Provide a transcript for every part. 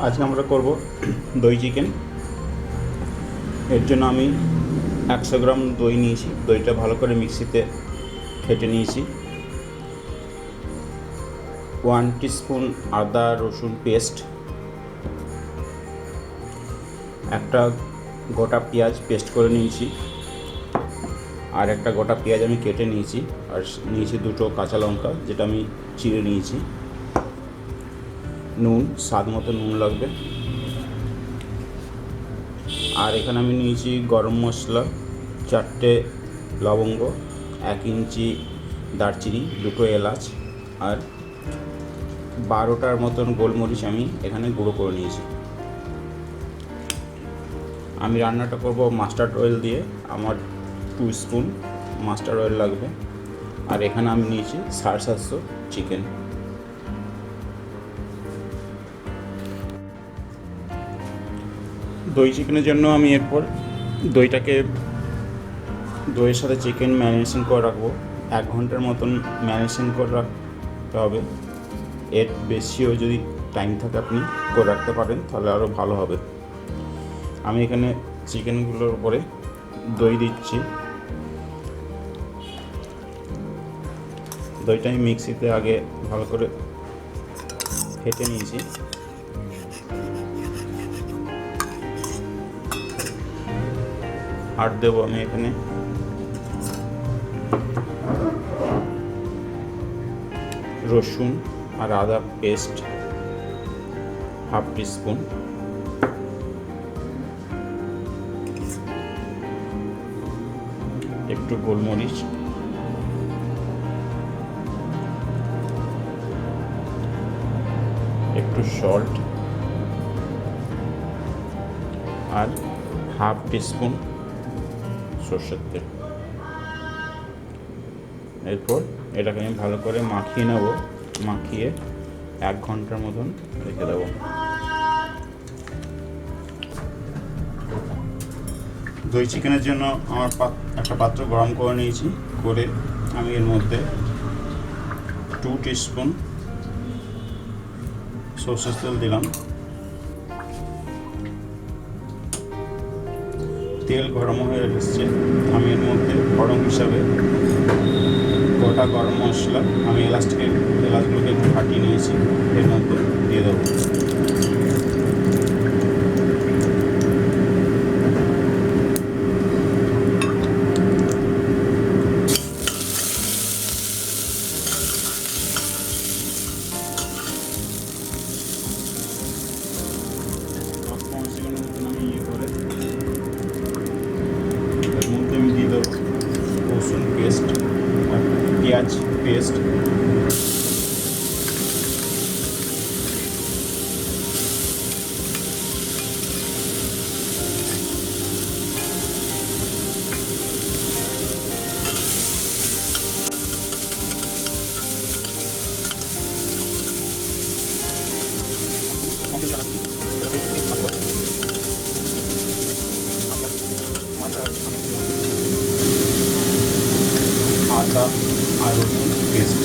আজকে আমরা করব দই চিকেন। এর জন্য আমি 100 গ্রাম দই নিয়েছি। দইটা ভালো করে মিক্সিতে ফেটে নিয়েছি। 1 টিস্পুন আদা রসুন পেস্ট, একটা গোটা পেঁয়াজ পেস্ট করে নিয়েছি, আর একটা গোটা পেঁয়াজ আমি কেটে নিয়েছি, আর নিয়েছি দুটো কাঁচা লঙ্কা যেটা আমি চিড়ে নিয়েছি। নুন, স্বাদ মতো নুন লাগবে। আর এখানে আমি নিয়েছি গরম মশলা, 4টে লবঙ্গ, 1 ইঞ্চি দারচিনি, 2টো এলাচ, আর 12টার মতন গোলমরিচ আমি এখানে গুঁড়ো করে নিয়েছি। আমি রান্নাটা করব মাস্টার্ড অয়েল দিয়ে। আমার 2 স্পুন মাস্টার্ড অয়েল লাগবে। আর এখানে আমি নিয়েছি 750 চিকেন। দই চিকেনের জন্য আমি এরপর দইয়ের সাথে চিকেন ম্যারিনেশন করে রাখবো। 1 ঘন্টার মতন ম্যারিনেশন করে রাখতে হবে। এর বেশিও যদি টাইম থাকে আপনি করে রাখতে পারেন, তাহলে আরও ভালো হবে। আমি এখানে চিকেনগুলোর উপরে দই দিচ্ছি। দইটা আমি মিক্সিতে আগে ভালো করে ফেটে নিয়েছি। আর দেবো আমি এখানে রসুন আর আদা পেস্ট 1/2 টিস্পুন, একটু গোলমরিচ, একটু সল্ট, আর 1/2 টিস্পুন সর্ষের তেল। এরপর এটাকে আমি ভালো করে মাখিয়ে নেব। মাখিয়ে 1 ঘন্টার মতন রেখে দেবো। দই চিকেনের জন্য আমার একটা পাত্র গরম করে নিয়েছি। করে আমি এর মধ্যে 2 টিস্পুন সর্ষের তেল দিলাম। তেল গরম হয়ে এসেছে। আমি এর মধ্যে গরম হিসাবে গোটা গরম মশলা, আমি এলাচগুলোকে একটু ফাটিয়ে নিয়েছি, এর মধ্যে দিয়ে দেবো। এর মধ্যে আমি দিয়ে দেবো রসুন পেস্ট, পেঁয়াজ পেস্ট, আদা আর রসুন পেস্ট।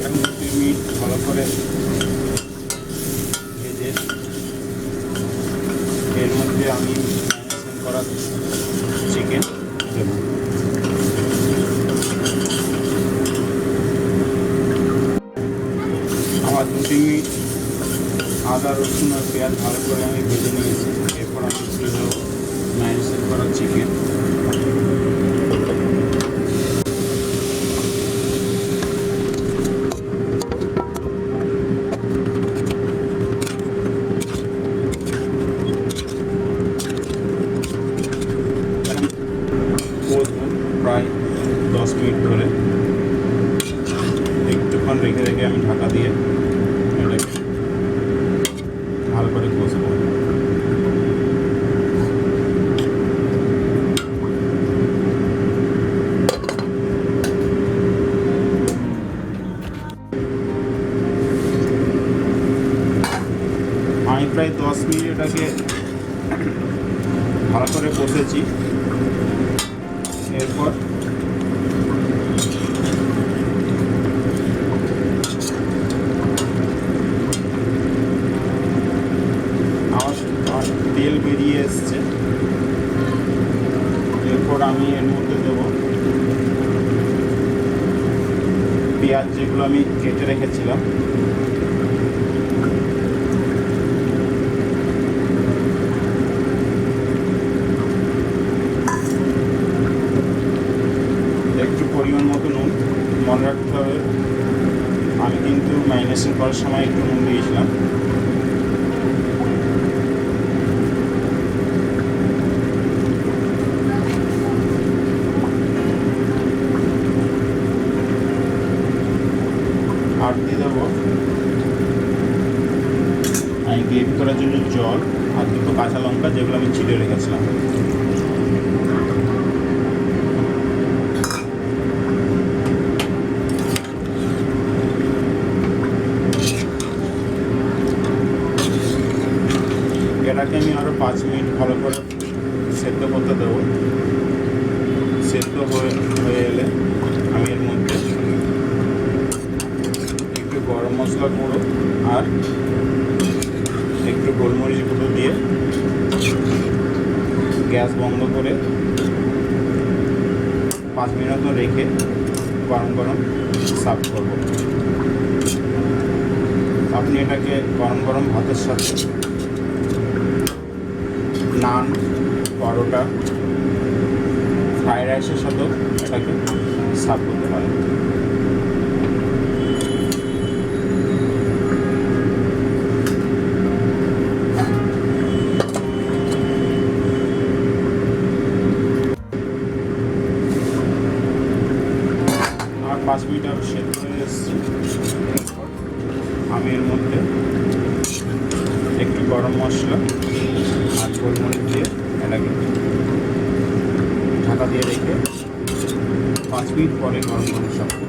এখন 2 মিনিট ভালো করে ভেজে এর মধ্যে আমি ম্যারিনেশন করা চিকেন দেবো। আমার 2 মিনিট আদা রসুন আর পেঁয়াজ ভালো করে আমি ভেজে নিয়েছি। এরপর আমি দিয়ে দেবো ম্যারিনেশন করা চিকেন। প্রায় 10 মিনিট ধরে একটুক্ষণ রেখে রেখে আমি ঢাকা দিয়ে এটাকে ভালো করে কষবো। আমি প্রায় 10 মিনিট এটাকে ভালো করে কষেছি। এরপর আমার তেল বেরিয়ে এসছে। এরপর আমি এর মধ্যে দেবো পেঁয়াজ, যেগুলো আমি কেটে রেখেছিলাম। একটু পরিমাণ মতো নুন, মনে রাখতে হবে আমি কিন্তু ম্যারিনেশন করার সময় একটু নুন দিয়েছিলাম। আর দিয়ে দেবো আমি গ্রেভি করার জন্য জল আর দুটো কাঁচা লঙ্কা, যেগুলো আমি চিড়ে রেখেছিলাম। এটাকে আমি আরও 5 মিনিট ভালো করে সেদ্ধ করতে দেবো। সেদ্ধ হয়ে এলে আমি এর মধ্যে একটু গরম মশলা গুঁড়ো আর একটু গোলমরিচ গুঁড়ো দিয়ে গ্যাস বন্ধ করে 5 মিনিট মতো রেখে গরম গরম সার্ভ করব। আপনি এটাকে গরম গরম ভাতের সাথে, নান, পরোটা, ফ্রাইড রাইসের সাথেও এটাকে সার্ভ করতে পারেন। আর 5 মিনিট আরও সেদ্ধ হয়ে এসেছে। আমি এর মধ্যে একটু গরম মশলা আর গোলমরিচ দিয়ে এটাকে ঢাকা দিয়ে রেখে 5 মিনিট পরে গরম গরম সার্ভ করব।